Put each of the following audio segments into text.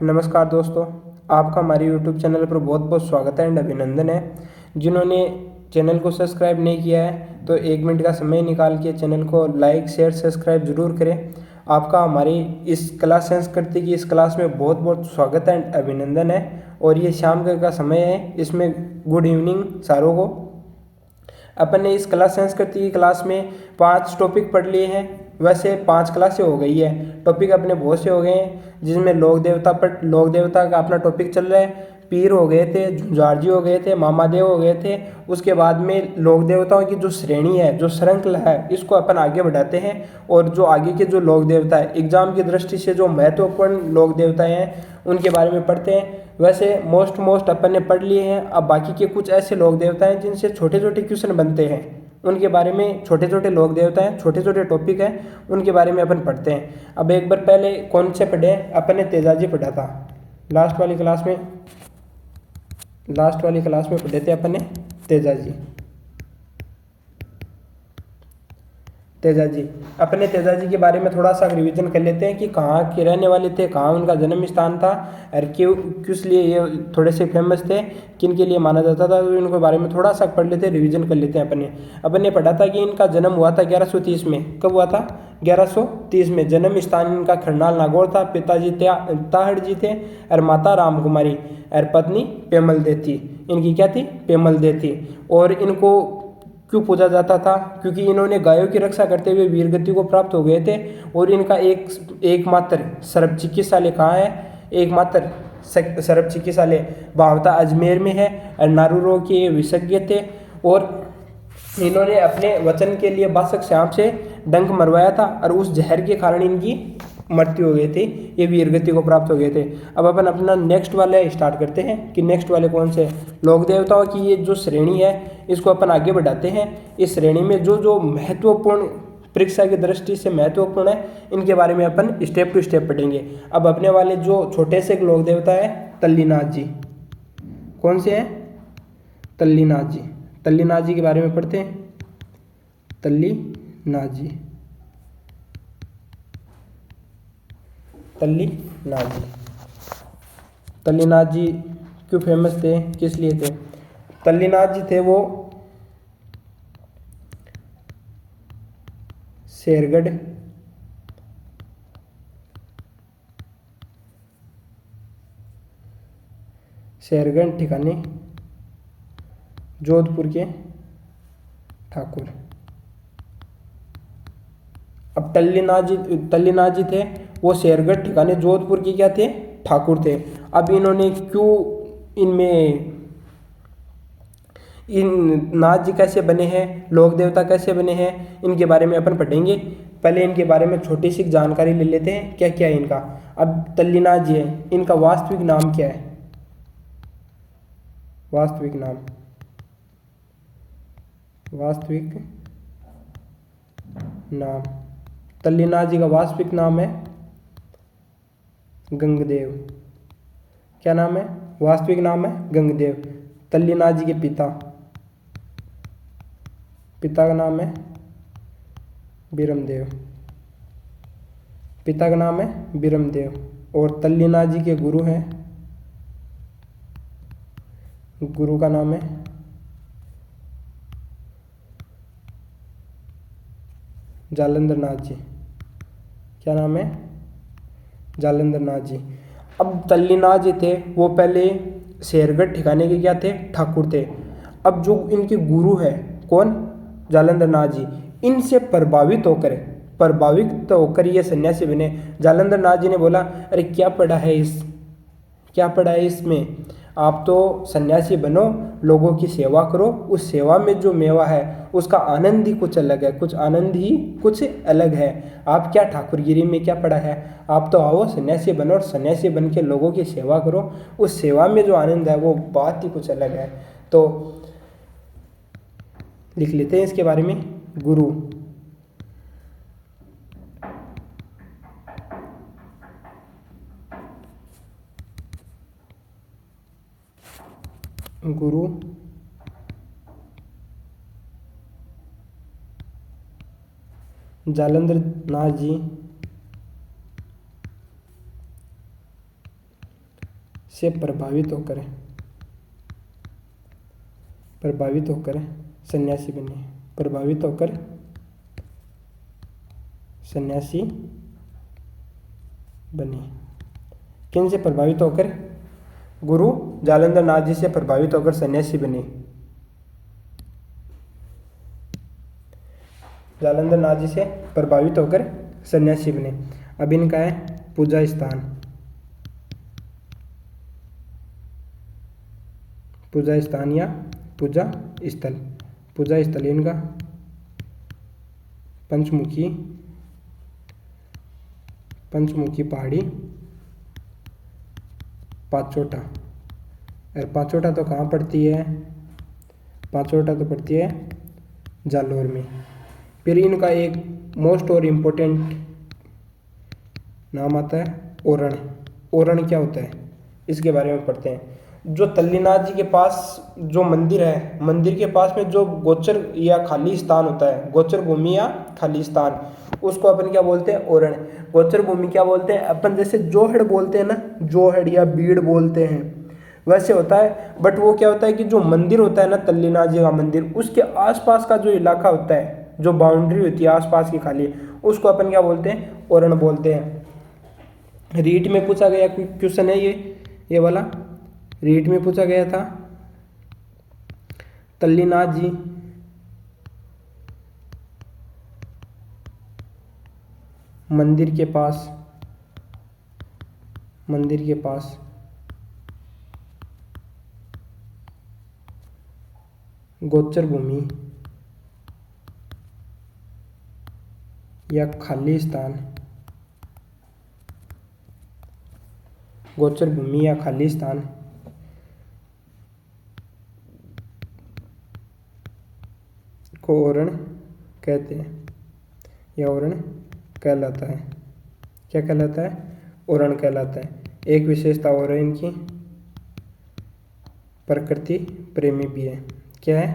नमस्कार दोस्तों, आपका हमारे YouTube चैनल पर बहुत बहुत स्वागत है एंड अभिनंदन है। जिन्होंने चैनल को सब्सक्राइब नहीं किया है तो 1 मिनट का समय निकाल के चैनल को लाइक शेयर सब्सक्राइब जरूर करें। आपका हमारी इस क्लास संस्कृति की इस क्लास में बहुत बहुत स्वागत है एंड अभिनंदन है। और ये शाम का समय है, इसमें गुड इवनिंग सारों को। अपन ने इस कला संस्कृति की क्लास में 5 टॉपिक पढ़ लिए हैं। वैसे 5 क्लासें हो गई है, टॉपिक अपने बहुत से हो गए हैं, जिसमें लोक देवता का अपना टॉपिक चल रहा है। पीर हो गए थे, झुंझारजी हो गए थे, मामादेव हो गए थे। उसके बाद में लोक देवताओं की जो श्रेणी है, जो श्रृंखला है, इसको अपन आगे बढ़ाते हैं। और जो आगे के जो लोक देवता है, एग्जाम की दृष्टि से जो महत्वपूर्ण लोक देवताएं हैं, उनके बारे में पढ़ते हैं। वैसे मोस्ट अपन ने पढ़ लिए हैं। अब बाकी के कुछ ऐसे लोक देवता हैं जिनसे छोटे छोटे क्वेश्चन बनते हैं, उनके बारे में छोटे छोटे लोक देवता हैं, छोटे छोटे टॉपिक हैं, उनके बारे में अपन पढ़ते हैं। अब एक बार पहले कौन से पढ़े, अपन ने तेजाजी पढ़ा था लास्ट वाली क्लास में पढ़े थे अपन ने तेजाजी। अपने तेजाजी के बारे में थोड़ा सा रिवीजन कर लेते हैं कि कहाँ के रहने वाले थे, कहाँ उनका जन्म स्थान था और क्यों किस लिए ये थोड़े से फेमस थे, किन के लिए माना जाता था। तो इनके बारे में थोड़ा सा पढ़ लेते हैं, रिवीजन कर लेते हैं। अपन ने पढ़ा था कि इनका जन्म हुआ था 1130 में। कब हुआ था? 1130 में। जन्म स्थान इनका खरनाल नागौर था। पिताजी ताहड़ जी थे और माता राम कुमारी और पत्नी पेमल दे थी। इनकी क्या थी? पेमल दे थी। और इनको क्यों पूजा जाता था? क्योंकि इन्होंने गायों की रक्षा करते हुए वीरगति को प्राप्त हो गए थे। और इनका एकमात्र सर्प चिकित्सालय कहाँ है? एकमात्र सर्प चिकित्सालय भावता अजमेर में है। और नारू रोग के विशेषज्ञ थे। और इन्होंने अपने वचन के लिए बासक सांप से डंक मरवाया था और उस जहर के कारण इनकी मृत्यु हो गई थी, ये वीरगति को प्राप्त हो गए थे। अब अपन अपना नेक्स्ट वाले स्टार्ट करते हैं कि नेक्स्ट वाले कौन से लोक देवताओं की ये जो श्रेणी है, इसको अपन आगे बढ़ाते हैं। इस श्रेणी में जो जो महत्वपूर्ण परीक्षा की दृष्टि से महत्वपूर्ण है, इनके बारे में अपन स्टेप टू स्टेप पढ़ेंगे। अब अपने वाले जो छोटे से लोक देवता है तल्लीनाथ जी। कौन से हैं? तल्लीनाथ जी। तल्लीनाथ जी के बारे में पढ़ते हैं। तल्लीनाथ जी तल्लीनाथ जी क्यों फेमस थे, किस लिए थे? तल्लीनाथ जी थे वो शेरगढ़ ठिकाने जोधपुर के ठाकुर। अब तल्लीनाथ जी थे वो शेरगढ़ ठिकाने जोधपुर के क्या थे? ठाकुर थे। अब इन्होंने क्यों इन नाथ जी कैसे बने हैं, लोक देवता कैसे बने हैं, इनके बारे में अपन पढ़ेंगे। पहले इनके बारे में छोटी सी जानकारी ले लेते हैं, क्या क्या है इनका। अब तल्लीनाथ जी है, इनका वास्तविक नाम क्या है? वास्तविक नाम तल्लीनाथ जी का वास्तविक नाम है गंगदेव। क्या नाम है? वास्तविक नाम है गंगदेव। तल्लीनाथ जी के पिता का नाम है बीरमदेव। और तल्लीनाथ जी के गुरु का नाम है जालंधर नाथ जी। क्या नाम है? जालंधर नाथ जी। अब तल्लीनाथ जी थे वो पहले शेरगढ़ ठिकाने के क्या थे? ठाकुर थे। अब जो इनके गुरु है कौन? जालंधर नाथ जी। इनसे प्रभावित होकर ये सन्यासी बने। जालंधर नाथ जी ने बोला, अरे क्या पढ़ा है इसमें? आप तो सन्यासी बनो, लोगों की सेवा करो, उस सेवा में जो मेवा है उसका आनंद ही कुछ अलग है। आप क्या ठाकुरगिरी में क्या पढ़ा है? आप तो आओ सन्यासी बनो और सन्यासी बन के लोगों की सेवा करो, उस सेवा में जो आनंद है वो बात ही कुछ अलग है। तो लिख लेते हैं इसके बारे में। गुरु जालंधर नाथ जी से प्रभावित होकर सन्यासी बने। प्रभावित होकर सन्यासी बने। किन से प्रभावित होकर? गुरु जालंधर नाथ जी से प्रभावित होकर सन्यासी बने। जालंधर नाथ जी से प्रभावित होकर सन्यासी बने। अब इनका है पूजा स्थान। पूजा स्थान या पूजा स्थल। पूजा स्थल इनका पंचमुखी पहाड़ी पांचोटा। और पांचोटा तो कहाँ पड़ती है? पांचोटा तो पड़ती है जालोर में। फिर इनका एक मोस्ट और इम्पोर्टेंट नाम आता है ओरण। ओरण क्या होता है इसके बारे में पढ़ते हैं। जो तल्लीनाथ जी के पास जो मंदिर है, मंदिर के पास में जो गोचर या खाली स्थान होता है, गोचर भूमि या खाली स्थान, उसको अपन क्या बोलते हैं? ओरण। गोचर भूमि क्या बोलते हैं अपन? जैसे जोहड़ बोलते हैं ना, जोहड़ या बीड़ बोलते हैं, वैसे होता है। बट वो क्या होता है कि जो मंदिर होता है ना तल्लीनाथ जी का मंदिर, उसके आसपास का जो इलाका होता है, जो बाउंड्री होती है आसपास की खाली, उसको अपन क्या बोलते हैं? ओरण बोलते हैं। रीट में पूछा गया क्वेश्चन है ये वाला। रीट में पूछा गया था तल्लीनाथ जी मंदिर के पास गोचर भूमि या खाली स्थान, गोचर भूमि या खाली स्थान को ओरण कहते हैं या ओरण कहलाता है। क्या कहलाता है? ओरण कहलाता है। एक विशेषता और है इनकी, प्रकृति प्रेमी भी है। क्या है?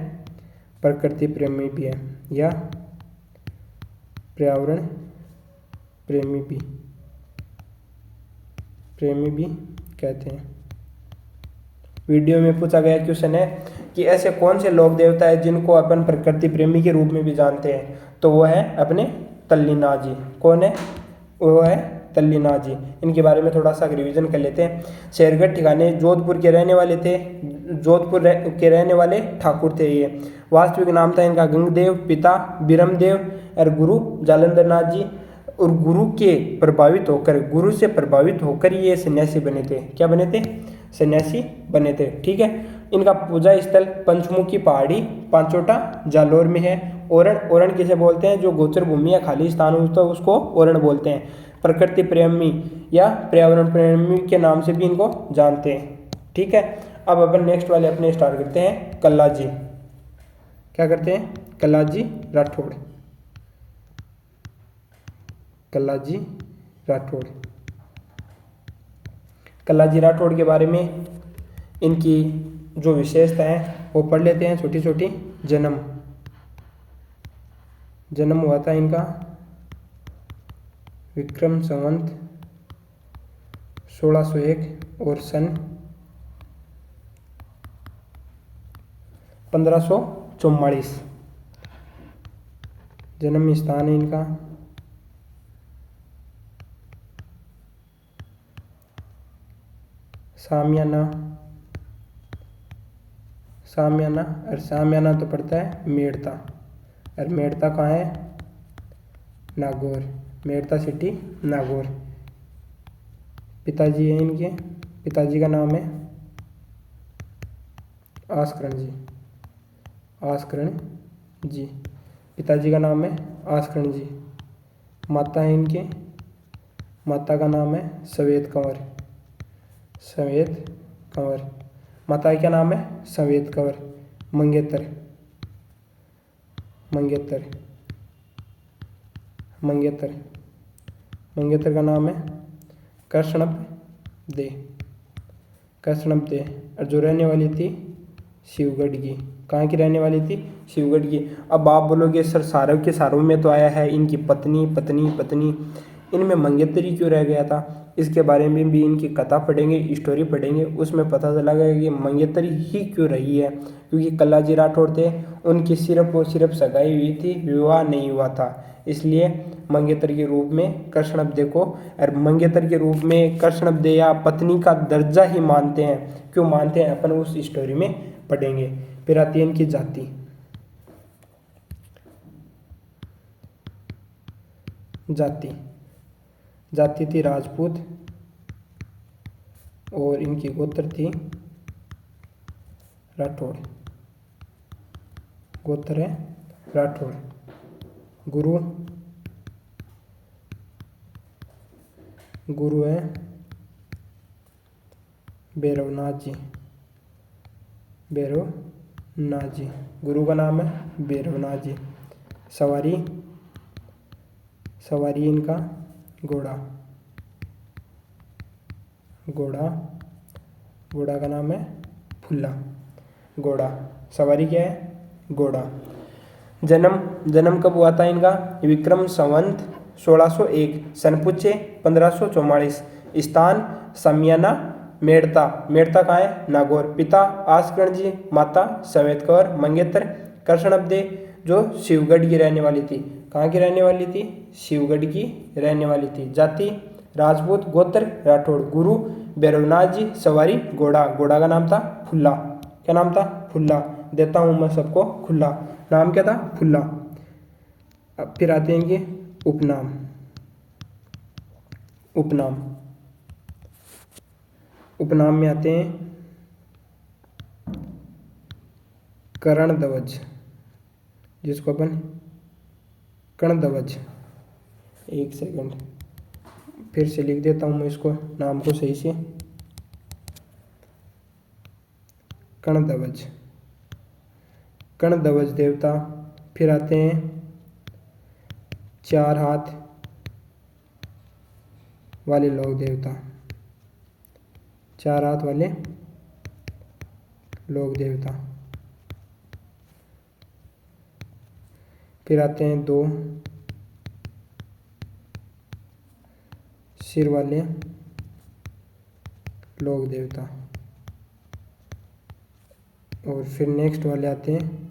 प्रकृति प्रेमी भी है या पर्यावरण प्रेमी भी कहते हैं। वीडियो में पूछा गया क्वेश्चन है कि ऐसे कौन से लोक देवता है जिनको अपन प्रकृति प्रेमी के रूप में भी जानते हैं? तो वो है अपने तल्लीनाथ जी। कौन है? वो है तल्लीनाथ जी। इनके बारे में थोड़ा सा रिवीजन कर लेते हैं। शेरगढ़ ठिकाने जोधपुर के रहने वाले थे। जोधपुर के रहने वाले ठाकुर थे ये। वास्तविक नाम था इनका गंगदेव, पिता बिरमदेव और गुरु जालंधर नाथ जी। और गुरु से प्रभावित होकर ये सन्यासी बने थे। क्या बने थे? सन्यासी बने थे। ठीक है। इनका पूजा स्थल पंचमुखी पहाड़ी पांचोटा जालोर में है। ओरण किसे बोलते हैं? जो गोचर भूमि या खाली स्थान होता है उसको ओरण बोलते हैं। प्रकृति प्रेमी या पर्यावरण प्रेमी के नाम से भी इनको जानते हैं। ठीक है। अब अपन नेक्स्ट वाले अपने स्टार्ट करते हैं कल्लाजी। क्या करते हैं? कल्लाजी राठौड़। कल्लाजी राठौड़ के बारे में इनकी जो विशेषता है वो पढ़ लेते हैं छोटी छोटी। जन्म हुआ था इनका विक्रम संवत 1601 और सन 1544। जन्म स्थान है इनका सामियाना। और सामियाना तो पड़ता है मेड़ता। और मेड़ता कहाँ है? नागौर। मेड़ता सिटी नागौर। पिताजी हैं इनके। पिताजी का नाम है आस्करण जी। पिताजी का नाम है आस्करण जी। माता है इनके। माता का नाम है सवेत कंवर। माता का क्या नाम है? सवेत कंवर। मंगेतर का नाम है कृष्णप दे। और जो रहने वाली थी शिवगढ़ की। कहाँ की रहने वाली थी? शिवगढ़ की। अब आप बोलोगे सर सारव के सारव में तो आया है इनकी पत्नी। इनमें मंगेतरी क्यों रह गया था, इसके बारे में भी इनकी कथा पढ़ेंगे, स्टोरी पढ़ेंगे, उसमें पता चला कि मंगेतरी ही क्यों रही है, क्योंकि कल्लाजी राठौड़ थे, उनकी सिर्फ और सिर्फ सगाई हुई थी, विवाह नहीं हुआ था, इसलिए मंगेतर के रूप में कृष्णअब्दे को, और मंगेतर के रूप में कृष्णअब्दे या पत्नी का दर्जा ही मानते हैं। क्यों मानते हैं अपन उस स्टोरी में पढ़ेंगे। फिर आती है इनकी जाति। जाति थी राजपूत और इनकी गोत्र थी राठौड़। गोत्र है राठौड़। गुरु है भैरवनाथ जी। गुरु का नाम है भैरवनाथ जी। सवारी इनका घोड़ा का नाम है फुल्ला। घोड़ा, सवारी क्या है? घोड़ा। जन्म कब हुआ था इनका? विक्रम संवत 1601, सनपुचे 1544, स्थान समियाना, मेड़ता कहाँ है? नागौर। पिता आसकर्ण जी, माता सवेत कौर मंगेतर। कृष्णअब्दे जो शिवगढ़ की रहने वाली थी। कहाँ की रहने वाली थी? शिवगढ़ की रहने वाली थी। जाति राजपूत, गोत्र राठौड़। गुरु भैरवनाथ जी, सवारी घोड़ा का नाम था फुल्ला। क्या नाम था? फुल्ला। देता हूँ मैं सबको खुल्ला। नाम क्या था? फुल्ला। अब फिर आते हैं इनके उपनाम में आते हैं कर्णध्वज, जिसको अपन कर्णध्वज। एक सेकंड फिर से लिख देता हूँ मैं इसको, नाम को सही से। कर्णध्वज देवता। फिर आते हैं 4 हाथ वाले लोक देवता। 4 हाथ वाले लोक देवता। फिर आते हैं 2 सिर वाले लोक देवता। और फिर नेक्स्ट वाले आते हैं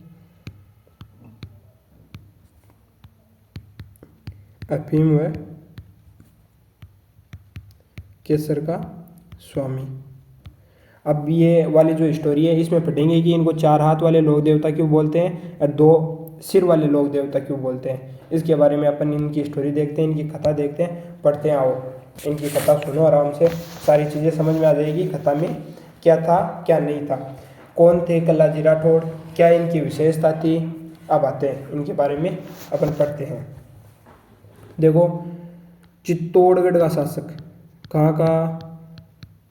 अफीम व केसर का स्वामी। अब ये वाली जो स्टोरी है इसमें पढ़ेंगे कि इनको 4 हाथ वाले लोक देवता क्यों बोलते हैं और 2 सिर वाले लोक देवता क्यों बोलते हैं। इसके बारे में अपन इनकी स्टोरी देखते हैं, इनकी कथा देखते हैं, पढ़ते हैं। आओ इनकी कथा सुनो आराम से, सारी चीज़ें समझ में आ जाएगी कथा में क्या था क्या नहीं था। कौन थे कल्लाजी राठौड़, क्या इनकी विशेषता थी। अब आते हैं इनके बारे में अपन पढ़ते हैं। देखो, चित्तौड़गढ़ का शासक। कहाँ का?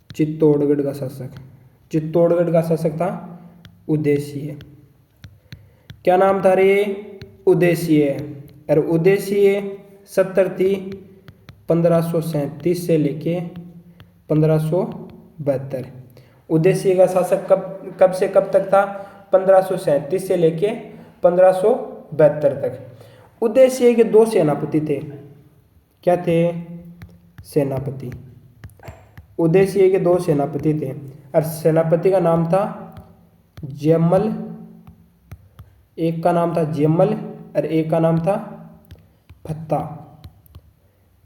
चित्तौड़गढ़ का शासक। चित्तौड़गढ़ का शासक था उदयसिंह। क्या नाम था रे? उदयसिंह। और उदयसिंह 70 थी 1537 से लेके 1572। उदयसिंह का शासक कब से कब तक था? 1537 से लेके 1572 तक। उदयसिंह के 2 सेनापति थे। क्या थे? सेनापति। उदयसिंह के 2 सेनापति थे और सेनापति का नाम था जयमल। एक का नाम था जयमल और एक का नाम था फत्ता।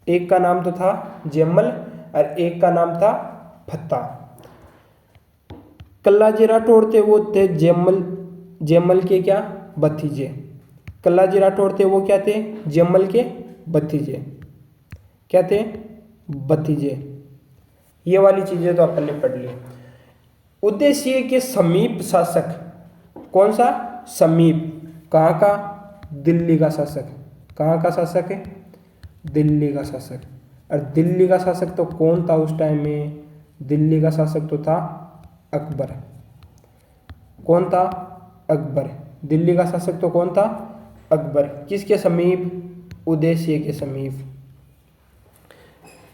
एक का नाम तो था जयमल और एक का नाम था फत्ता। कल्लाजी राठौड़ थे वो थे जयमल के क्या? भतीजे। कल्लाजी राठौड़ थे वो क्या थे? जयमल के भतीजे। क्या थे? भतीजे। ये वाली चीजें तो अपन ने पढ़ ली। उदयसिंह के समीप शासक। कौन सा? समीप। कहाँ का? दिल्ली का शासक। कहाँ का शासक है? दिल्ली का शासक। और दिल्ली का शासक तो कौन था उस टाइम में? दिल्ली का शासक तो था अकबर। कौन था? अकबर। दिल्ली का शासक तो कौन था? अकबर। किसके समीप? उदयसिंह के समीप।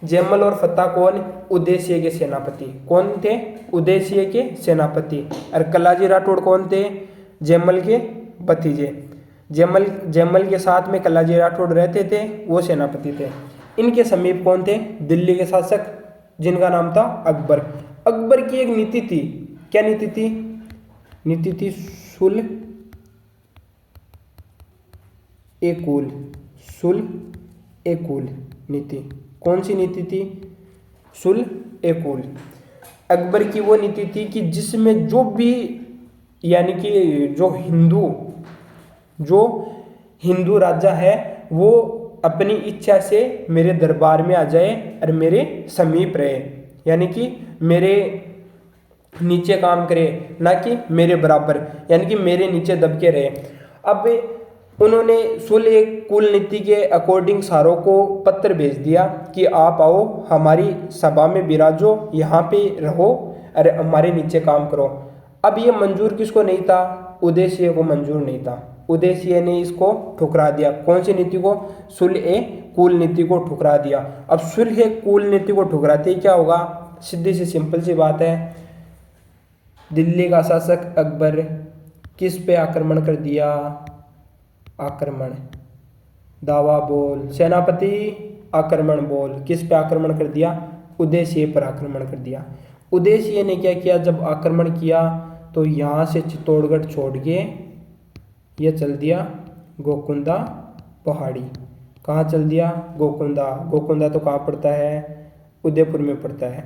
जयमल और फत्ता कौन? उदयसिंह के सेनापति। कौन थे? उदयसिंह के सेनापति। और कल्लाजी राठौड़ कौन थे? जयमल के भतीजे। जयमल के साथ में कल्लाजी राठौड़ रहते थे, वो सेनापति थे। इनके समीप कौन थे? दिल्ली के शासक जिनका नाम था अकबर। अकबर की एक नीति थी, क्या नीति थी? नीति थी सुल ए कुल, सुल ए कुल नीति। कौन सी नीति थी? सुल ए कुल। अकबर की वो नीति थी कि जिसमें जो भी, यानी कि जो हिंदू राजा है वो अपनी इच्छा से मेरे दरबार में आ जाए और मेरे समीप रहे, यानी कि मेरे नीचे काम करे, ना कि मेरे बराबर, यानी कि मेरे नीचे दब के रहे। अब उन्होंने सुलह कुल नीति के अकॉर्डिंग सारों को पत्र भेज दिया कि आप आओ, हमारी सभा में विराजो, यहाँ पे रहो और हमारे नीचे काम करो। अब ये मंजूर किसको नहीं था? उदयसिंह को मंजूर नहीं था। उदयसिंह ने इसको ठुकरा दिया। कौन सी नीति को? सुलह कुल नीति को ठुकरा दिया। अब सुलह कुल नीति को ठुकराते ही क्या होगा? सीधी सी सिंपल सी बात है, दिल्ली का शासक अकबर किस पे आक्रमण कर दिया? आक्रमण, दावा बोल, सेनापति आक्रमण बोल। किस पे आक्रमण कर दिया? उदयसिंह पर आक्रमण कर दिया। उदयसिंह ने क्या किया? जब आक्रमण किया तो यहाँ से चित्तौड़गढ़ छोड़ के ये चल दिया गोकुंदा पहाड़ी। कहाँ चल दिया? गोकुंदा। गोकुंदा तो कहाँ पड़ता है? उदयपुर में पड़ता है।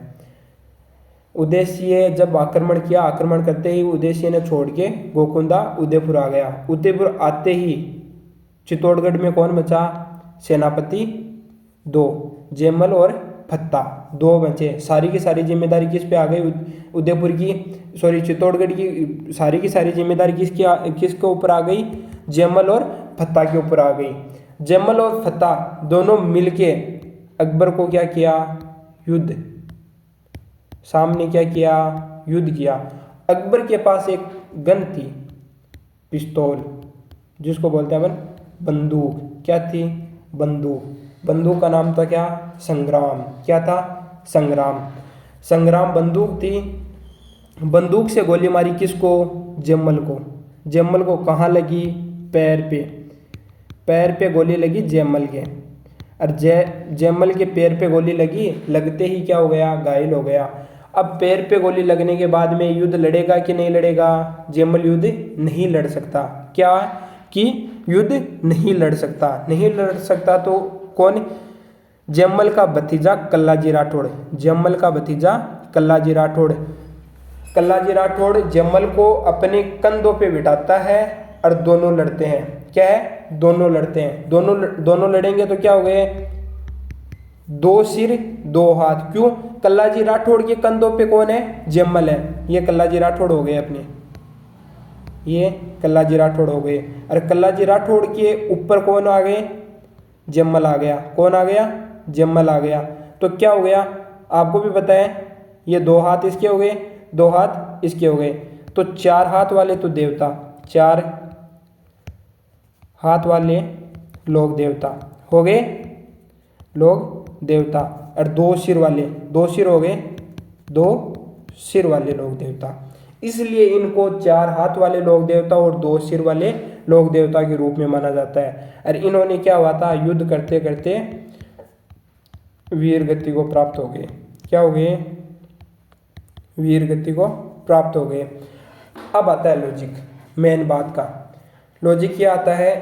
उदयसिंह जब आक्रमण किया, आक्रमण करते ही उदयसिंह ने छोड़ के गोकुंदा उदयपुर आ गया। उदयपुर आते ही चित्तौड़गढ़ में कौन बचा? सेनापति दो, जयमल और फत्ता, दो बचे। सारी की सारी जिम्मेदारी किस पे आ गई? उदयपुर की, सॉरी चित्तौड़गढ़ की सारी जिम्मेदारी किसके ऊपर आ गई? जयमल और फत्ता के ऊपर आ गई। जयमल और फत्ता दोनों मिलके अकबर को क्या किया? युद्ध, सामने क्या किया? युद्ध किया। अकबर के पास एक गन थी, पिस्तौल, जिसको बोलते हैं अपन बंदूक। क्या थी? बंदूक। बंदूक का नाम था क्या? संग्राम। क्या था? संग्राम। संग्राम बंदूक थी। बंदूक से गोली मारी किसको? जयमल को। जयमल को कहाँ लगी? पैर पे। पैर पे गोली लगी जयमल के, और जयमल के पैर पे गोली लगी, लगते ही क्या हो गया? घायल हो गया। अब पैर पे गोली लगने के बाद में युद्ध लड़ेगा कि नहीं लड़ेगा? जयमल युद्ध नहीं लड़ सकता। क्या कि युद्ध नहीं लड़ सकता। नहीं लड़ सकता तो कौन? जयमल का भतीजा कल्लाजी राठौड़। जयमल का भतीजा कल्लाजी राठौड़। कल्लाजी राठौड़ जयमल को अपने कंधों पे बिठाता है और दोनों लड़ते हैं। क्या है? दोनों लड़ते हैं। दोनों लड़ेंगे तो क्या हो गए? दो सिर दो हाथ। क्यों? कल्लाजी राठौड़ के कंधों पे कौन है? जयमल है। ये कल्लाजी राठौड़ हो गए अपने, ये कल्लाजी राठौड़ हो गए। और कल्लाजी राठौड़ के ऊपर कौन आ गए? जयमल आ गया। कौन आ गया? जयमल आ गया। तो क्या हो गया? आपको भी पता है, ये दो हाथ इसके हो गए, दो हाथ इसके हो गए, तो चार हाथ वाले तो देवता, चार हाथ वाले लोग देवता हो गए, लोग देवता। और दो सिर वाले, दो सिर हो गए, दो सिर वाले लोग देवता। इसलिए इनको चार हाथ वाले लोग देवता और दो सिर वाले लोग देवता के रूप में माना जाता है। और इन्होंने क्या हुआ था? युद्ध करते करते वीर गति को प्राप्त हो गए। क्या हो गए? वीर गति को प्राप्त हो गए। अब आता है लॉजिक, मेन बात का लॉजिक ये आता है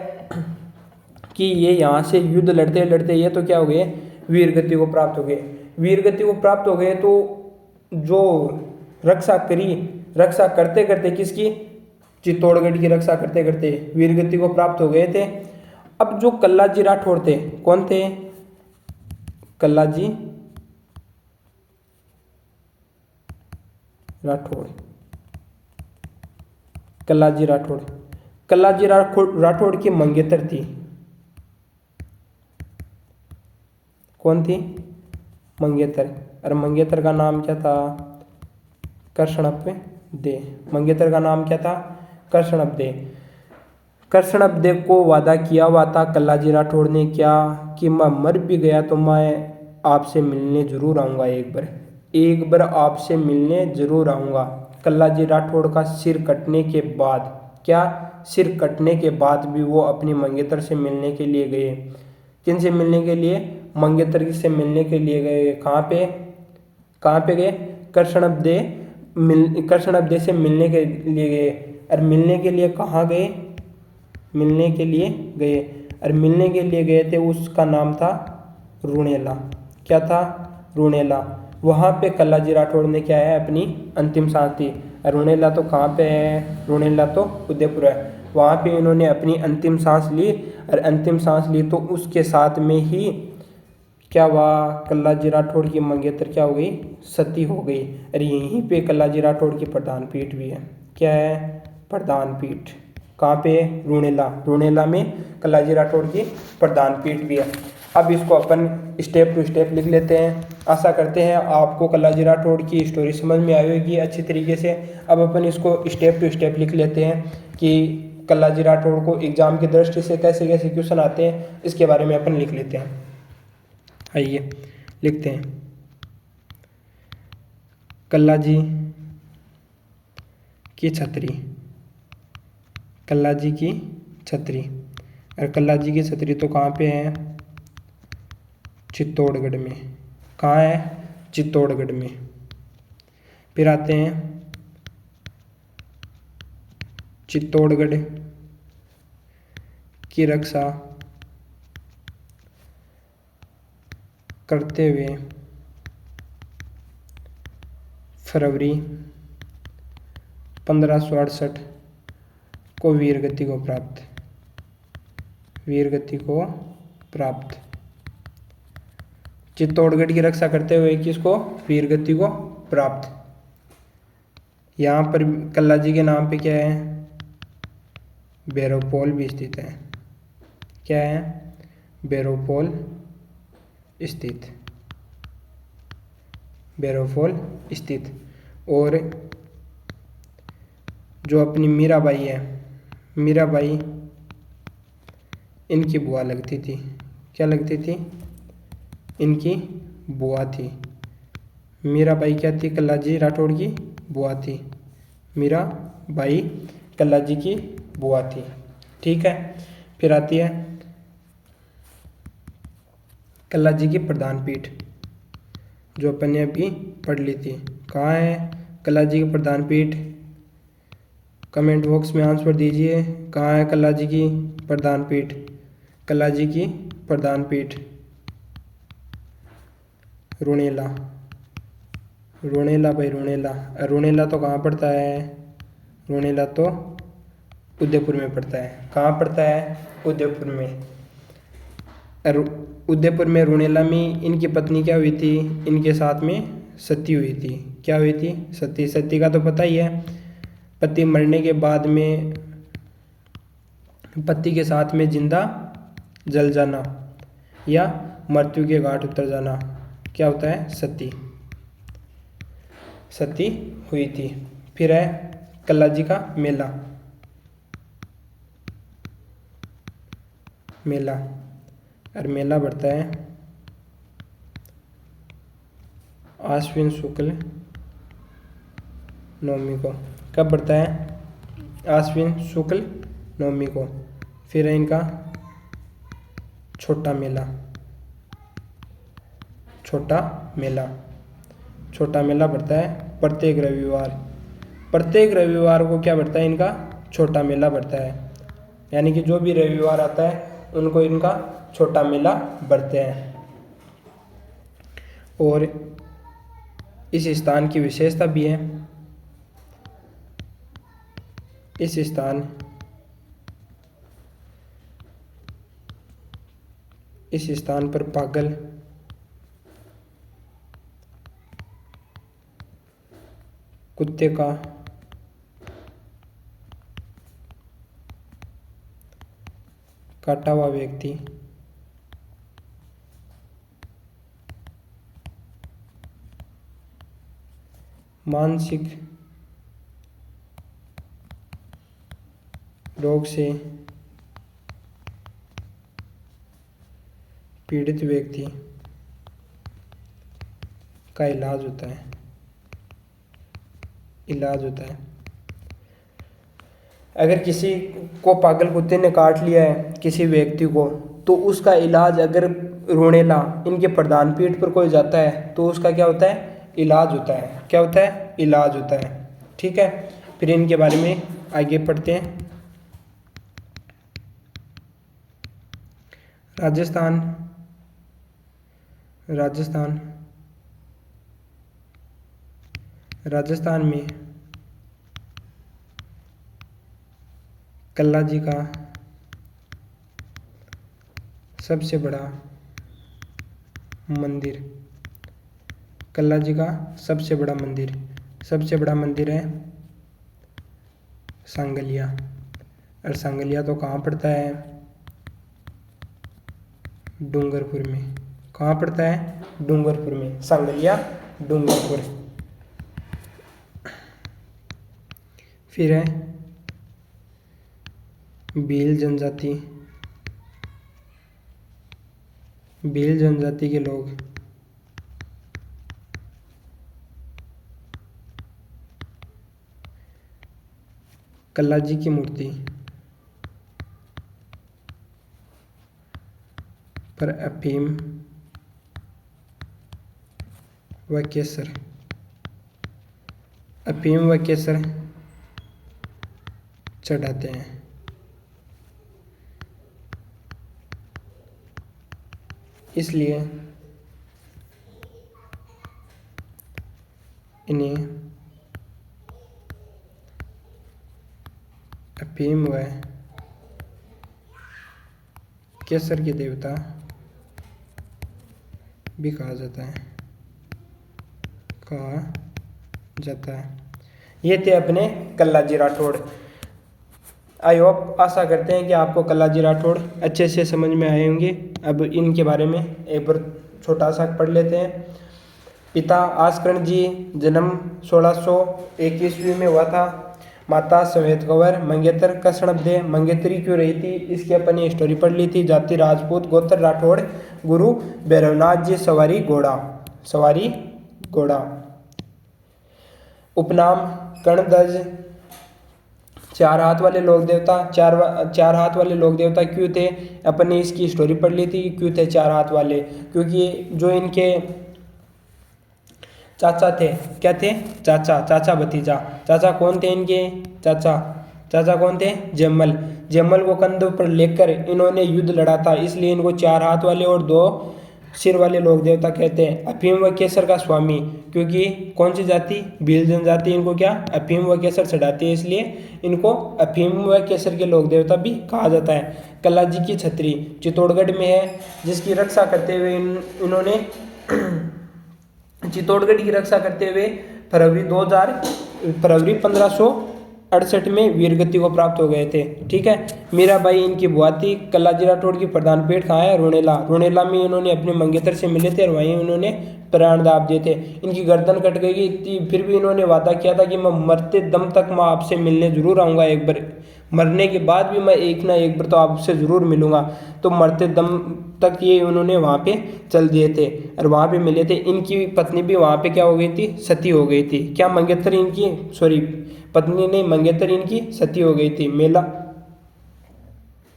कि ये यहाँ से युद्ध लड़ते लड़ते ये तो क्या हो गए? वीर गति को प्राप्त हो गए। वीर गति को प्राप्त हो गए तो जो रक्षा करी, रक्षा करते करते किसकी? चित्तौड़गढ़ की रक्षा करते करते वीर गति को प्राप्त हो गए थे। अब जो कल्लाजी राठौड़ थे, कौन थे? कल्लाजी राठौड़। कल्लाजी राठौड़, कल्लाजी राठौड़ की मंगेतर थी। कौन थी? मंगेतर। और मंगेतर का नाम क्या था? कृष्णप दे। मंगेतर का नाम क्या था? कृष्णप दे। कृष्णप दे को वादा किया हुआ था कल्लाजी राठौड़ ने, क्या कि मैं मर भी गया तो मैं आपसे मिलने जरूर आऊँगा, एक बार आपसे मिलने जरूर आऊँगा। कल्लाजी राठौड़ का सिर कटने के बाद, क्या सिर कटने के बाद भी वो अपनी मंगेतर से मिलने के लिए गए। किन से मिलने के लिए? मंगेतर से मिलने के लिए गए। कहाँ पे गए? कृष्णपदे से मिलने के लिए गए। और मिलने के लिए कहाँ गए? मिलने के लिए गए। और मिलने के लिए गए थे, उसका नाम था रूणेला। क्या था? रूणेला। वहाँ पे कल्लाजी राठौड़ ने क्या है? अपनी अंतिम सांस ली। रूणेला तो कहाँ पे है? रूणेला तो उदयपुर है। वहाँ पे इन्होंने अपनी अंतिम सांस ली। और अंतिम सांस ली तो उसके साथ में ही क्या हुआ? कल्लाजी राठौड़ की मंगेतर क्या हो गई? सती हो गई। और यहीं पे कल्लाजी राठौड़ की प्रधान पीठ भी है। क्या है? प्रधान पीठ। कहाँ पे? रूणेला में कल्लाजी राठौड़ की प्रधान पीठ भी है। अब इसको अपन स्टेप टू स्टेप लिख लेते हैं। आशा करते हैं आपको कल्लाजी राठौड़ की स्टोरी समझ में आई होगी अच्छी तरीके से। अब अपन इसको स्टेप टू स्टेप लिख लेते हैं कि कल्लाजी राठौड़ को एग्जाम की दृष्टि से कैसे कैसे क्वेश्चन आते हैं, इसके बारे में अपन लिख लेते हैं। आइए लिखते हैं। कल्लाजी की छतरी। कल्लाजी की छतरी। और कल्लाजी की छतरी तो कहाँ पे है? चित्तौड़गढ़ में। कहाँ है? चित्तौड़गढ़ में। फिर आते हैं चित्तौड़गढ़ की रक्षा करते हुए फरवरी 1568 को वीरगति को प्राप्त। चित्तौड़गढ़ की रक्षा करते हुए किसको? वीरगति को प्राप्त। यहाँ पर कल्लाजी के नाम पे क्या है? भैरवपोल भी स्थित है। क्या है? भैरवपोल स्थित। और जो अपनी मीराबाई है, मीराबाई इनकी बुआ लगती थी। क्या लगती थी? इनकी बुआ थी। मीराबाई क्या थी? कल्लाजी राठौड़ की बुआ थी। मीराबाई कल्लाजी की बुआ थी। ठीक है। फिर आती है कल्लाजी की प्रधान पीठ, जो अपन ने अभी पढ़ ली थी। कहाँ है कल्लाजी की प्रधान पीठ? कमेंट बॉक्स में आंसर दीजिए। कहाँ है कल्लाजी की प्रधान पीठ? कल्लाजी की प्रधान पीठ रूणेला भाई, रूणेला तो कहाँ पड़ता है? रूणेला तो उदयपुर में पड़ता है। कहाँ पड़ता है? उदयपुर में। उदयपुर में रूणेला में इनकी पत्नी क्या हुई थी? इनके साथ में सती हुई थी। क्या हुई थी? सती का तो पता ही है, पति मरने के बाद में पति के साथ में जिंदा जल जाना या मृत्यु के घाट उतर जाना क्या होता है? सती हुई थी। फिर है कल्लाजी का मेला। और मेला बढ़ता है आश्विन शुक्ल नवमी को। कब बढ़ता है? आश्विन शुक्ल नवमी को। फिर है इनका छोटा मेला बढ़ता है प्रत्येक रविवार को। क्या बढ़ता है? इनका छोटा मेला बढ़ता है। यानी कि जो भी रविवार आता है उनको इनका छोटा मेला बढ़ते हैं। और इस स्थान की विशेषता भी है। इस स्थान पर पागल कुत्ते का काटा हुआ व्यक्ति मानसिक रोग से पीड़ित व्यक्ति का इलाज होता है। अगर किसी को पागल कुत्ते ने काट लिया है किसी व्यक्ति को, तो उसका इलाज अगर रोनेला इनके प्रधान पीठ पर कोई जाता है तो उसका क्या होता है, इलाज होता है। क्या होता है, इलाज होता है। ठीक है, फिर इनके बारे में आगे पढ़ते हैं। राजस्थान राजस्थान राजस्थान में कल्ला जी का सबसे बड़ा मंदिर, कल्ला जी का सबसे बड़ा मंदिर है सांगलिया। और सांगलिया तो कहाँ पड़ता है, डूंगरपुर में। कहाँ पड़ता है, डूंगरपुर में। सांगलिया डूंगरपुर। फिर है भील जनजाति के लोग कल्ला जी की मूर्ति पर अफीम व केसर चढ़ाते हैं। इसलिए इन्हें अफीम व केसर के देवता भी कहा जाता है। ये थे अपने कल्ला जी राठौड़। आई होप, आशा करते हैं कि आपको कल्ला जी राठौड़ अच्छे से समझ में आए होंगे। अब इनके बारे में एक बार छोटा सा पढ़ लेते हैं। पिता आस्करण जी, जन्म 1601 ईस्वी में हुआ था। माता सफेद कंवर, मंगेतर कसणबदे। मंगेतरी क्यों रही थी, इसकी अपनी स्टोरी पढ़ ली थी। जाति राजपूत, गोत्र राठौड़। गुरु भैरवनाथ जी, सवारी घोड़ा। उपनाम कर्णध्वज। चार हाथ वाले लोक देवता। चार हाथ वाले लोक देवता क्यों थे, अपने इसकी स्टोरी पढ़ ली थी। क्यों थे चार हाथ वाले, क्योंकि जो इनके चाचा थे, क्या थे, चाचा भतीजा। चाचा कौन थे इनके, चाचा कौन थे, जयमल को कंधों पर लेकर इन्होंने युद्ध लड़ा था। इसलिए इनको चार हाथ वाले और दो सिर वाले लोक देवता कहते हैं। अफीम व केसर का स्वामी, क्योंकि कौन सी जाति, भील जनजाति, इनको क्या अफीम व केसर चढ़ाती है, इसलिए इनको अफीम व केसर के लोक देवता भी कहा जाता है। कल्ला जी की छतरी चित्तौड़गढ़ में है, जिसकी रक्षा करते हुए इन्होंने चित्तौड़गढ़ की रक्षा करते हुए फरवरी 1568 में वीरगति को प्राप्त हो गए थे। ठीक है, मीराबाई इनकी बुआ थी। कल्ला जी राठौड़ की प्रधान पेट कहाँ है, रोनेला में इन्होंने अपने मंगेतर से मिले थे और वहीं उन्होंने प्राण दाब दिए थे। इनकी गर्दन कट गई थी, फिर भी इन्होंने वादा किया था कि मैं मरते दम तक मैं आपसे मिलने जरूर आऊँगा। एक बार मरने के बाद भी मैं एक ना एक बार तो आपसे ज़रूर मिलूंगा। तो मरते दम तक ये उन्होंने वहाँ पे चल दिए थे और वहाँ पे मिले थे। इनकी पत्नी भी वहाँ पे क्या हो गई थी, सती हो गई थी। क्या मंगेतर इनकी, सॉरी पत्नी नहीं, मंगेतर इनकी सती हो गई थी।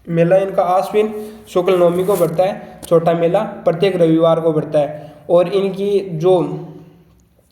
मेला इनका आश्विन शुक्ल नवमी को बढ़ता है। छोटा मेला प्रत्येक रविवार को बढ़ता है। और इनकी जो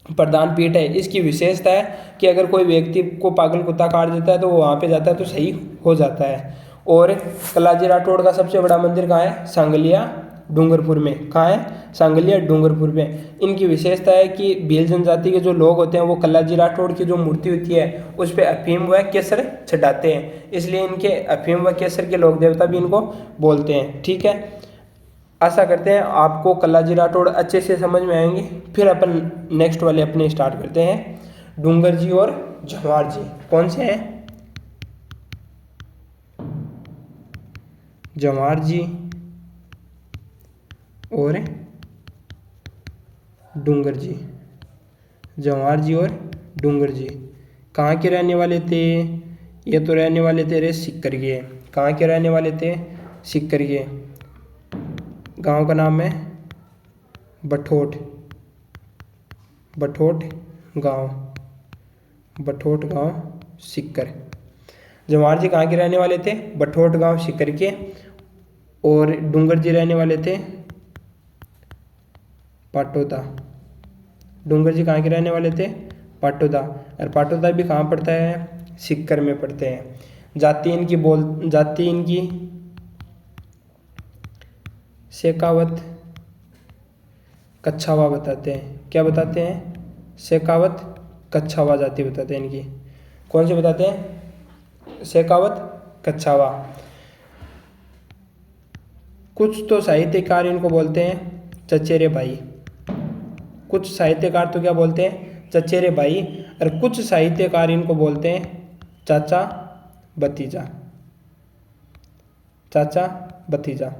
प्रधान पीठ है, इसकी विशेषता है कि अगर कोई व्यक्ति को पागल कुत्ता काट देता है तो वो वहाँ पे जाता है तो सही हो जाता है। और कल्ला जी राठौड़ का सबसे बड़ा मंदिर कहाँ है, सांगलिया डूंगरपुर में। कहाँ है, सांगलिया डूंगरपुर में। इनकी विशेषता है कि भील जनजाति के जो लोग होते हैं वो कल्ला जी राठौड़ की जो मूर्ति होती है उस पर अफीम व केसर चढ़ाते हैं, इसलिए इनके अफीम व केसर के लोक देवता भी इनको बोलते हैं। ठीक है, आशा करते हैं आपको कल्ला जी राठौड़ अच्छे से समझ में आएंगे। फिर अपन नेक्स्ट वाले अपने स्टार्ट करते हैं, डूंगर जी और जवाहर जी। कौन से हैं, जवाहर जी और डूंगर जी। जवाहर जी और डूंगर जी कहाँ के रहने वाले थे, ये तो रहने वाले थे रे सिक्कर के। कहाँ के रहने वाले थे, सिक्कर के। गांव का नाम है बठोट गांव सिक्कर। जवाहर जी कहाँ के रहने वाले थे, बठोट गांव सिक्कर के। और डूंगर जी रहने वाले थे पाटोदा। डूंगर जी कहाँ के रहने वाले थे? पाटोदा। और पाटोदा भी कहाँ पड़ता है? सीकर में पड़ते हैं। जाति इनकी शेखावत कच्छावा बताते हैं। क्या बताते हैं? शेखावत कच्छावा जाति बताते हैं इनकी। कौन से बताते हैं? शेखावत कच्छावा। कुछ तो साहित्यकार इनको बोलते हैं चचेरे भाई। कुछ साहित्यकार तो क्या बोलते हैं? चचेरे भाई। और कुछ साहित्यकार इनको बोलते हैं चाचा भतीजा। चाचा भतीजा।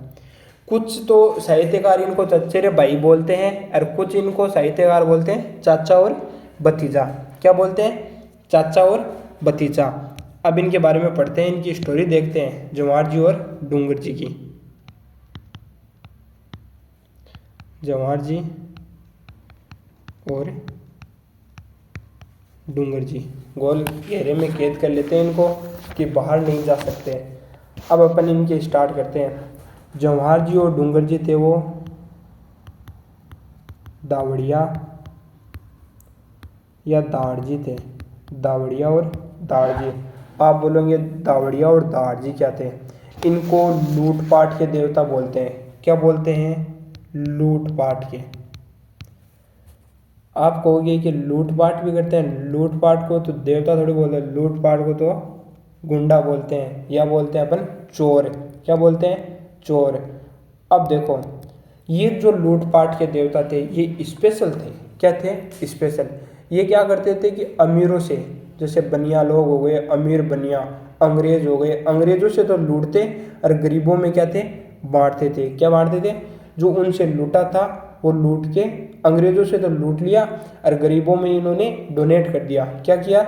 कुछ तो साहित्यकार इनको चचेरे भाई बोलते हैं और कुछ इनको साहित्यकार बोलते हैं चाचा और भतीजा। क्या बोलते हैं? चाचा और भतीजा। अब इनके बारे में पढ़ते हैं, इनकी स्टोरी देखते हैं, जवाहर जी और डूंगर जी की। जवाहर जी और डूंगर जी गोल घेरे में कैद कर लेते हैं इनको कि बाहर नहीं जा सकते। अब अपन इनके स्टार्ट करते हैं। जवाहर जी और डूंगर जी थे वो दावड़िया या दाड़जी थे। दावड़िया और दाड़जी। आप बोलोगे दावड़िया और दाड़जी क्या थे? इनको लूटपाट के देवता बोलते हैं। क्या बोलते हैं? लूटपाट के। आप कहोगे कि लूटपाट भी करते हैं। लूटपाट को तो देवता थोड़ी बोलते हैं, लूटपाट को तो गुंडा बोलते हैं या बोलते हैं अपन चोर। क्या बोलते हैं? चोर। अब देखो, ये जो लूटपाट के देवता थे ये स्पेशल थे। क्या थे? स्पेशल। ये क्या करते थे कि अमीरों से, जैसे बनिया लोग हो गए, अमीर बनिया, अंग्रेज हो गए, अंग्रेजों से तो लूटते और गरीबों में क्या थे? बांटते थे। क्या बांटते थे? जो उनसे लूटा था वो लूट के, अंग्रेजों से तो लूट लिया और गरीबों में इन्होंने डोनेट कर दिया। क्या किया?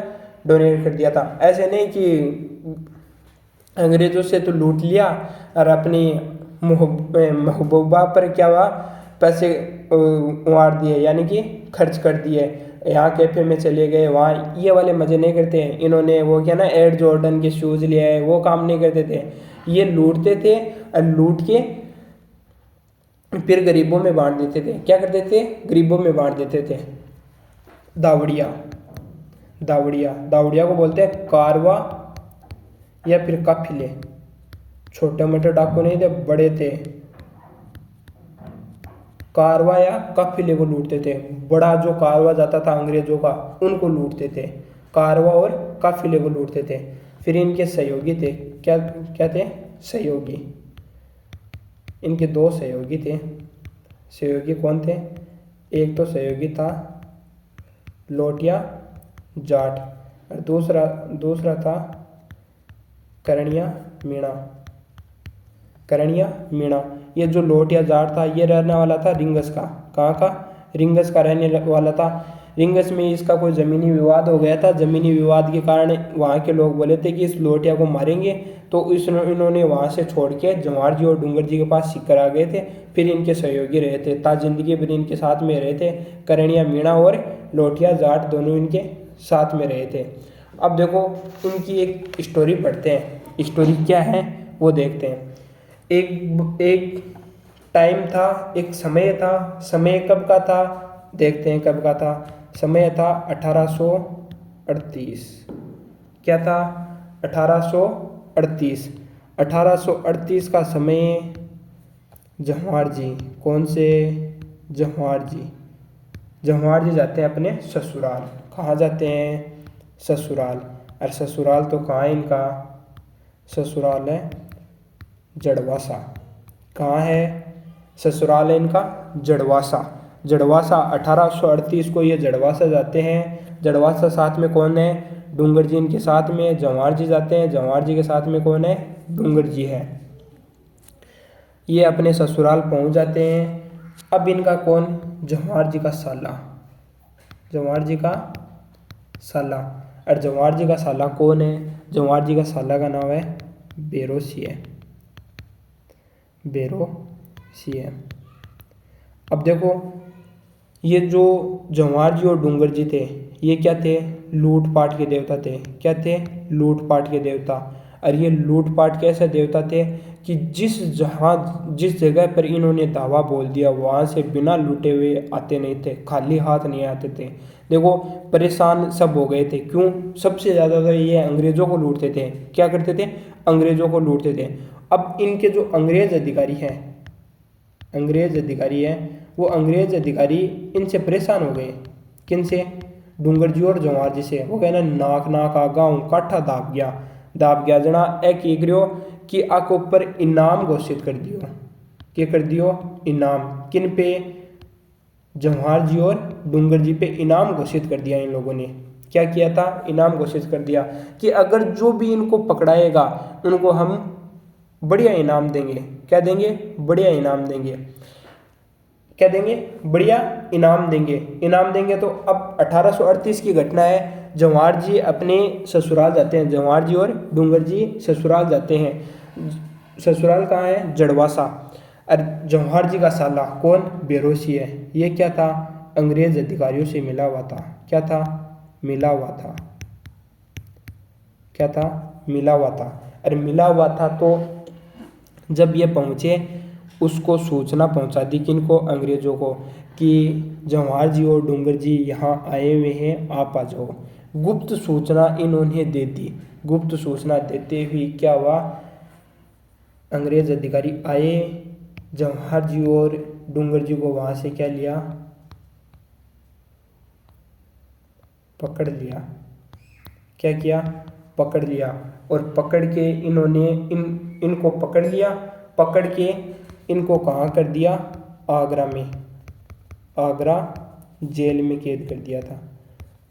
डोनेट कर दिया था। ऐसे नहीं कि अंग्रेजों से तो लूट लिया और अपनी महबूबा पर क्या हुआ? पैसे उड़ा दिए, यानी कि खर्च कर दिए। यहाँ कैफे में चले गए, वहाँ ये वाले मज़े नहीं करते हैं इन्होंने। वो क्या ना, एयर जॉर्डन के शूज़ लिए है, वो काम नहीं करते थे। ये लूटते थे और लूट के फिर गरीबों में बांट देते थे। क्या करते थे? गरीबों में बांट देते थे। दावड़िया। दावड़िया। दावड़िया को बोलते हैं कारवा या फिर काफिले। छोटे मोटे डाकू नहीं थे, बड़े थे। कारवा या काफिले को लूटते थे। बड़ा जो कारवा जाता था अंग्रेजों का, उनको लूटते थे। कारवा और काफिले को लूटते थे। फिर इनके सहयोगी थे। क्या क्या थे? सहयोगी। इनके दो सहयोगी थे। सहयोगी कौन थे? एक तो सहयोगी था लोटिया जाट और दूसरा था करणिया मीणा। करणिया मीणा। ये जो लोटिया जाट था ये रहने वाला था रिंगस का। कहाँ का? रिंगस का रहने वाला था। रिंगस में इसका कोई ज़मीनी विवाद हो गया था। ज़मीनी विवाद के कारण वहाँ के लोग बोले थे कि इस लोटिया को मारेंगे, तो इन्होंने वहाँ से छोड़ के जवाहर जी और डूंगर जी के पास सीकर आ गए थे। फिर इनके सहयोगी रहे थे, ता जिंदगी भर इनके साथ में रहे थे। करणिया मीणा और लोटिया जाट दोनों इनके साथ में रहे थे। अब देखो, इनकी एक स्टोरी पढ़ते हैं। स्टोरी क्या है वो देखते हैं। एक टाइम था, एक समय था। समय कब का था? देखते हैं कब का था। समय था 1838। क्या था? 1838। 1838 का समय। जवाहर जी, कौन से? जवाहर जी। जवाहर जी जाते हैं अपने ससुराल। कहाँ जाते हैं? ससुराल। और ससुराल तो कहाँ है इनका? ससुराल है जड़वासा। कहाँ है? ससुराल है इनका जड़वासा। जड़वासा 1838 को ये जड़वासा जाते हैं। जड़वासा साथ में कौन है? डूंगर जी इनके साथ में। जवाहर जी जाते हैं। जवाहर जी के साथ में कौन है? डूंगर जी है। ये अपने ससुराल पहुंच जाते हैं। अब इनका कौन? जवाहर जी का साला। जवाहर जी का साला। और जवाहर जी का साला कौन है? जवाहर जी का साला का नाम है बेरोसिया। बेरोसिया। अब देखो, ये जो जवाहर जी और डूंगर जी थे ये क्या थे? लूटपाट के देवता थे। क्या थे? लूटपाट के देवता। और ये लूटपाट के ऐसे देवता थे कि जिस जगह पर इन्होंने दावा बोल दिया वहाँ से बिना लूटे हुए आते नहीं थे, खाली हाथ नहीं आते थे। देखो परेशान सब हो गए थे, क्यों? सबसे ज़्यादा तो ये अंग्रेज़ों को लूटते थे। क्या करते थे? अंग्रेज़ों को लूटते थे। अब इनके जो अंग्रेज़ अधिकारी हैं वो अंग्रेज़ अधिकारी इनसे परेशान हो गए। किन से? डूंगर जी और जवाहर जी से। वो कहना नाक आगा हूँ काठा दाब गया जना ए की करियो कि आक ऊपर इनाम घोषित कर दियो। क्या कर दियो? इनाम। किन पे? जवाहर जी और डूंगर जी पे इनाम घोषित कर दिया इन लोगों ने। क्या किया था? इनाम घोषित कर दिया कि अगर जो भी इनको पकड़ाएगा उनको हम बढ़िया इनाम देंगे। क्या देंगे? बढ़िया इनाम देंगे। क्या देंगे? बढ़िया इनाम देंगे। तो अब 1838 की घटना है। जवाहर जी अपने ससुराल जाते हैं, जवाहर जी और डूंगर जी ससुराल जाते हैं। ससुराल कहाँ है? जड़वासा। और जवाहर जी का साला कौन? बेरोसी है। ये क्या था? अंग्रेज अधिकारियों से मिला हुआ था। क्या था? मिला हुआ था। क्या था? मिला हुआ था। अरे मिला हुआ था तो जब ये पहुँचे उसको सूचना पहुंचा दी किनको? अंग्रेज़ों को, कि जवाहर जी और डूंगर जी यहाँ आए हुए हैं, आप आ जाओ। गुप्त सूचना इन्होंने दे दी। गुप्त सूचना देते हुए क्या हुआ? अंग्रेज अधिकारी आए, जवाहर जी और डूंगर जी को वहाँ से क्या लिया? पकड़ लिया। क्या किया? पकड़ लिया। और पकड़ के इन्होंने इनको पकड़ लिया। पकड़ के इनको कहाँ कर दिया? आगरा में, आगरा जेल में कैद कर दिया था।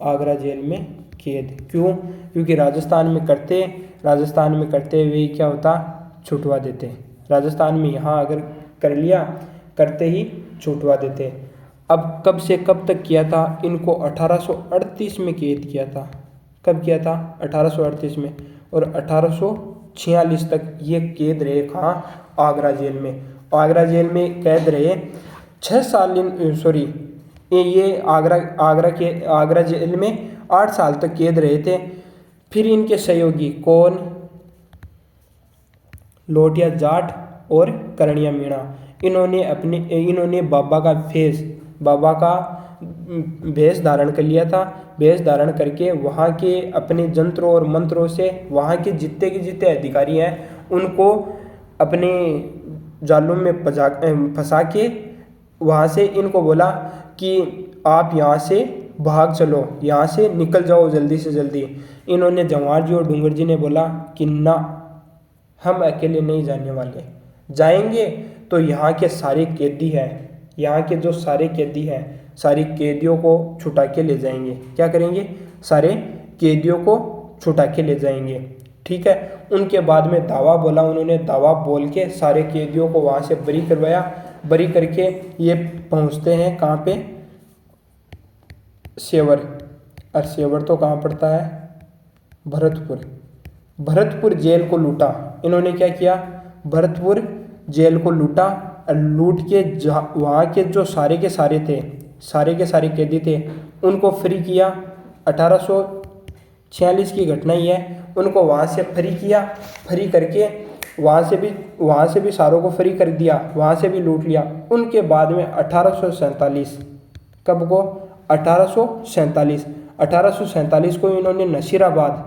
आगरा जेल में कैद। क्यों? क्योंकि राजस्थान में करते हुए क्या होता? छुटवा देते। राजस्थान में यहाँ अगर कर लिया, करते ही छुटवा देते। अब कब से कब तक किया था? इनको 1838 में कैद किया था। कब किया था? 1838 में। और 1846 तक ये कैद रहे कहाँ? आगरा जेल में। आगरा जेल में कैद रहे 6 साल। ये आगरा जेल में 8 साल तक कैद रहे थे। फिर इनके सहयोगी कौन? लोटिया जाट और करणिया मीणा। इन्होंने बाबा का भेष धारण कर लिया था। भेष धारण करके वहाँ के अपने जंत्रों और मंत्रों से वहाँ के जितने अधिकारी हैं उनको अपने जालों में फंसा के वहाँ से इनको बोला कि आप यहाँ से भाग चलो, यहाँ से निकल जाओ जल्दी से जल्दी। इन्होंने जवाहर जी और डूंगर जी ने बोला कि ना, हम अकेले नहीं जाने वाले, जाएंगे तो यहाँ के सारे कैदी हैं, यहाँ के जो सारे कैदी हैं सारी कैदियों को छुटा के ले जाएंगे। क्या करेंगे? सारे कैदियों को छुटा के ले जाएंगे। ठीक है। उनके बाद में दावा बोला उन्होंने। दावा बोल के सारे कैदियों को वहाँ से बरी करवाया। बरी करके ये पहुँचते हैं कहाँ पे? सेवर। और सेवर तो कहाँ पड़ता है? भरतपुर। भरतपुर जेल को लूटा इन्होंने। क्या किया? भरतपुर जेल को लूटा। और लूट के वहाँ के जो सारे के सारे कैदी थे उनको फ्री किया। 1846 की घटना ही है। उनको वहाँ से फ्री किया। फ्री करके वहाँ से भी सारों को फ्री कर दिया, वहाँ से भी लूट लिया। उनके बाद में 1847, कब को? 1847 को इन्होंने नसीराबाद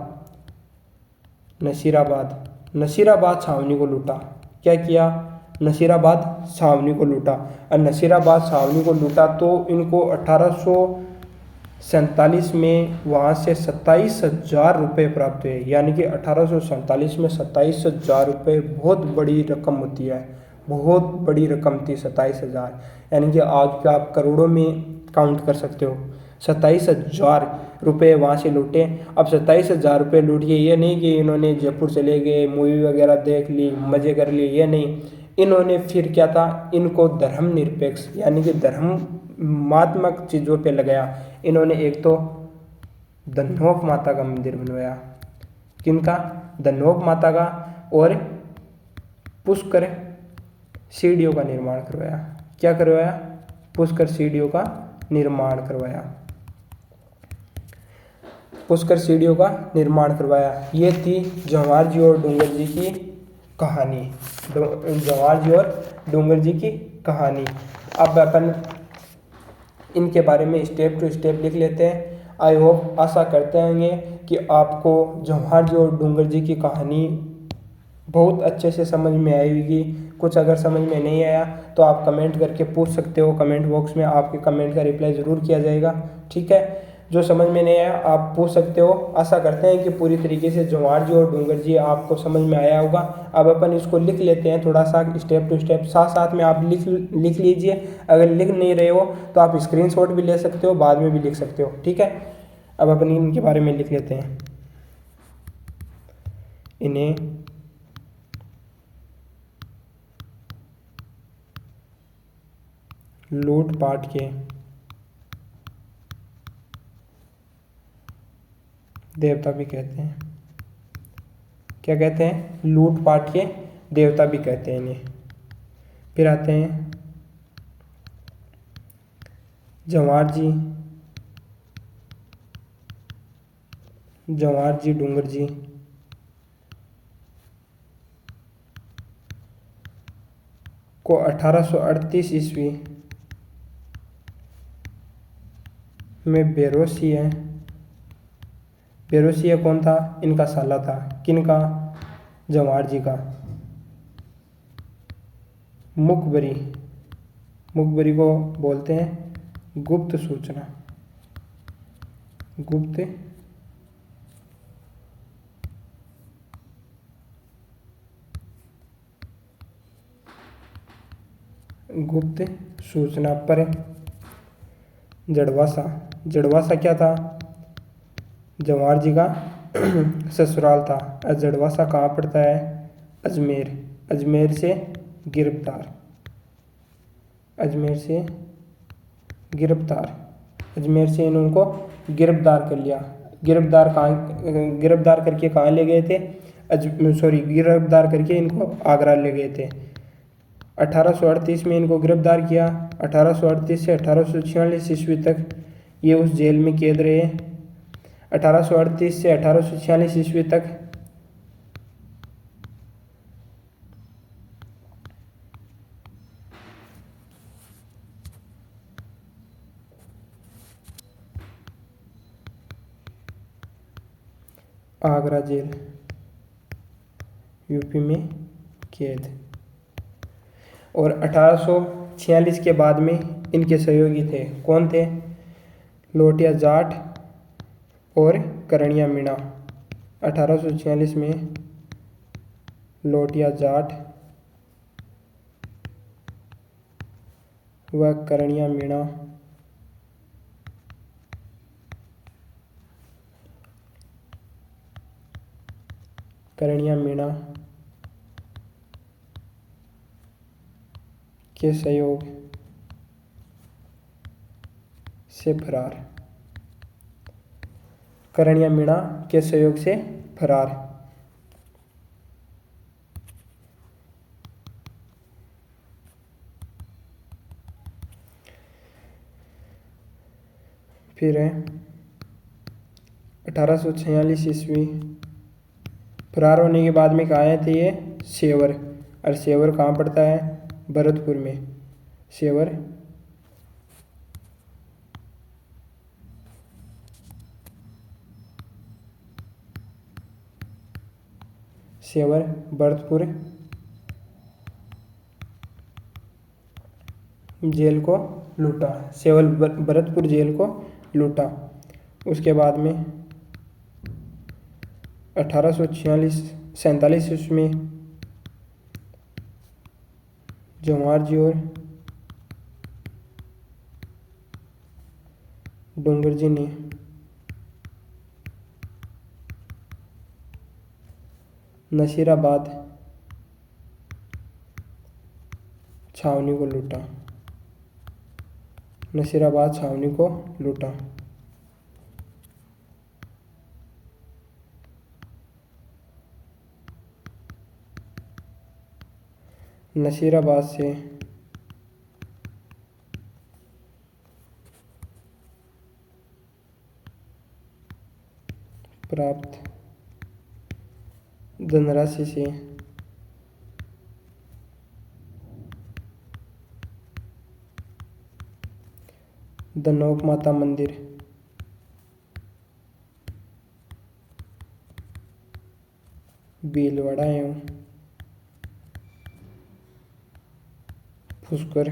छावनी को लूटा। क्या किया? नसीराबाद छावनी को लूटा। और नसीराबाद छावनी को लूटा तो इनको 1847 में वहाँ से 27,000 रुपये प्राप्त हुए। यानी कि 1847 में 27,000 रुपये बहुत बड़ी रकम होती है। बहुत बड़ी रकम थी 27,000। यानी कि आज का आप करोड़ों में काउंट कर सकते हो। 27,000 रुपये वहाँ से लूटे। अब 27,000 रुपये लूट के ये नहीं कि इन्होंने जयपुर चले गए, मूवी वगैरह देख ली, मज़े कर लिए, ये नहीं। इन्होंने फिर क्या था? इनको धर्मनिरपेक्ष यानी कि धर्मात्मक चीज़ों पे लगाया। इन्होंने एक तो धनोप माता का मंदिर बनवाया। किनका? धनोप माता का। और पुष्कर सीढ़ियों का निर्माण करवाया। क्या करवाया? पुष्कर सीढ़ियों का निर्माण करवाया। पुष्कर सीढ़ियों का निर्माण करवाया। ये थी जवाहर जी और डूंगर जी की कहानी, जवाहर जी और डूंगर जी की कहानी। अब अपन इनके बारे में स्टेप टू स्टेप लिख लेते हैं। आई होप, आशा करते होंगे कि आपको जवाहर जी और डूंगर जी की कहानी बहुत अच्छे से समझ में आई होगी। कुछ अगर समझ में नहीं आया तो आप कमेंट करके पूछ सकते हो, कमेंट बॉक्स में आपके कमेंट का रिप्लाई ज़रूर किया जाएगा। ठीक है, जो समझ में नहीं आया आप पूछ सकते हो। आशा करते हैं कि पूरी तरीके से जवाहर जी और डूंगर जी आपको समझ में आया होगा। अब अपन इसको लिख लेते हैं थोड़ा सा स्टेप टू स्टेप, साथ साथ में आप लिख लीजिए। अगर लिख नहीं रहे हो तो आप स्क्रीनशॉट भी ले सकते हो, बाद में भी लिख सकते हो। ठीक है, अब अपन इनके बारे में लिख लेते हैं। इन्हें लूटपाट के देवता भी कहते हैं। क्या कहते हैं? लूटपाट के देवता भी कहते हैं इन्हें। फिर आते हैं जवाहर जी डूंगर जी को 1838 ईस्वी में बेरोसिया कौन था? इनका साला था। किनका? जवाहर जी का। मुखबरी को बोलते हैं गुप्त सूचना। गुप्त सूचना पर जड़वासा क्या था? जवाहर जी का ससुराल था। जड़वासा कहाँ पड़ता है? अजमेर से गिरफ्तार। अजमेर से इनको गिरफ्तार कर लिया। गिरफ्तार करके कहाँ ले गए थे? गिरफ्तार करके इनको आगरा ले गए थे। 1838 में इनको गिरफ्तार किया। 1838 से 1846 ईस्वी तक ये उस जेल में कैद रहे। 1838 से 1846 ईस्वी तक आगरा जेल, यूपी में कैद। और 1846 के बाद में इनके सहयोगी थे। कौन थे? लोटिया जाट और करणिया मीणा। 1846 में लोटिया जाट व करणिया मीणा के सहयोग से फरार। करणिया मीणा के सहयोग से फरार। फिर है 1846 ईस्वी फरार होने के बाद में कहाँ आए थे ये? सेवर। और सेवर कहाँ पड़ता है? भरतपुर में। सेवर भरतपुर जेल को लूटा। भरतपुर जेल को लूटा। उसके बाद में 1847 ईस्वी में जवाहर जी और डूंगर जी ने नसीराबाद छावनी को लूटा। नसीराबाद छावनी को लूटा। नसीराबाद से प्राप्त धनराशि से धनोक माता मंदिर, भीलवाड़ा एवं पुष्कर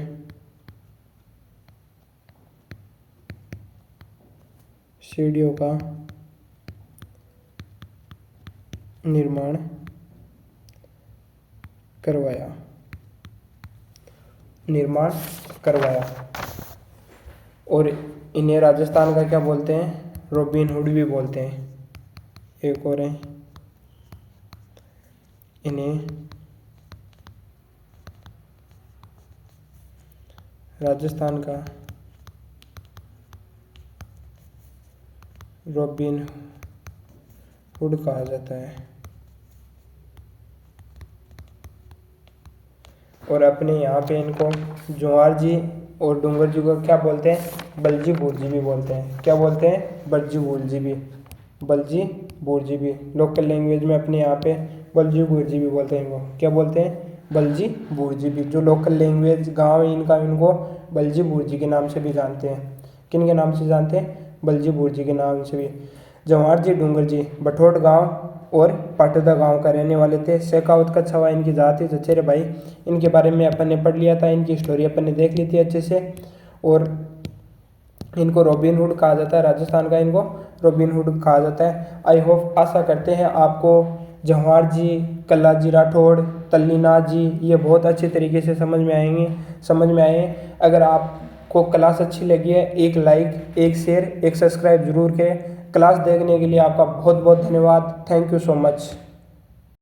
सीढ़ियों का निर्माण करवाया। और इन्हें राजस्थान का क्या बोलते हैं? रॉबिन हुड भी बोलते हैं। एक और है, इन्हें राजस्थान का रॉबिन हुड कहा जाता है। और अपने यहाँ पे इनको जोहार जी और डूंगर जी को क्या बोलते हैं? बलजी बुर्जी भी बोलते हैं। क्या बोलते हैं? बलजी बुर्जी भी। लोकल लैंग्वेज में अपने यहाँ पे बलजी बुर्जी भी बोलते हैं इनको। क्या बोलते हैं? बलजी बुर्जी भी। जो लोकल लैंग्वेज गांव है इनका, इनको बलजी बुर्जी के नाम से भी जानते हैं। किन के नाम से जानते हैं? बलजी बुर्जी के नाम से भी। जवाहर जी डूंगर जी बठोट गांव और पाटोदा गांव का रहने वाले थे। शेखावत का छवा इनकी जाति चचेरे भाई। इनके बारे में अपन ने पढ़ लिया था, इनकी स्टोरी अपन ने देख ली थी अच्छे से। और इनको रॉबिन हुड कहा जाता है, राजस्थान का इनको रॉबिन हुड कहा जाता है। आई होप, आशा करते हैं आपको जवाहर जी, कल्ला जी राठौड़, तल्लीनाथ जी ये बहुत अच्छे तरीके से समझ में आए। अगर आपको क्लास अच्छी लगी है, एक लाइक, एक शेयर, एक सब्सक्राइब जरूर करें। क्लास देखने के लिए आपका बहुत बहुत धन्यवाद। Thank you so much.